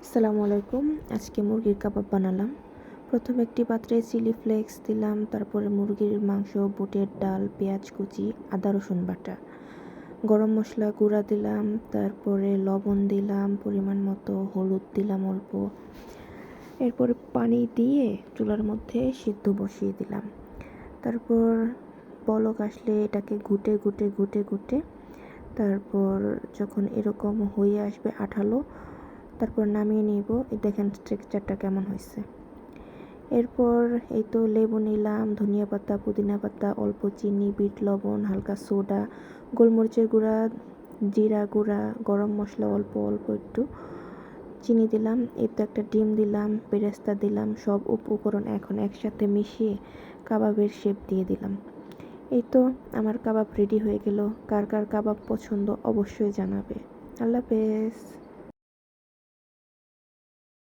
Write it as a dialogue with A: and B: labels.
A: আসসালামু আলাইকুম। আজকে মুরগির কাবাব বানালাম। প্রথমে একটি পাত্রে চিলি ফ্লেক্স দিলাম, তারপরে মুরগির মাংস, বুটের ডাল, পেঁয়াজ কুচি, আদা রসুন বাটা, গরম মশলা গুঁড়া দিলাম, তারপরে লবণ দিলাম পরিমাণ মতো, হলুদ দিলাম অল্প। এরপরে পানি দিয়ে চুলার মধ্যে সিদ্ধ বসিয়ে দিলাম। তারপর বলক আসলে এটাকে ঘুটে ঘুটে ঘুটে ঘুটে তারপর যখন এরকম হয়ে আসবে আঠালো, তারপর নামিয়ে নিব। এই দেখেন টেক্সচারটা কেমন হয়েছে। এরপর এই তো লেবু নিলাম, ধনিয়া পাতা, পুদিনা পাতা, অল্প চিনি, বিট লবণ, হালকা সোডা, গোলমরিচের গুঁড়া, জিরা গুঁড়া, গরম মশলা অল্প অল্প একটু, চিনি দিলাম। এই তো একটা ডিম দিলাম, বেরেস্তা দিলাম। সব উপকরণ এখন একসাথে মিশিয়ে কাবাবের শেপ দিয়ে দিলাম। এই তো আমার কাবাব রেডি হয়ে গেল। কার কার কাবাব পছন্দ অবশ্যই জানাবে। আল্লাহ হাফেজ।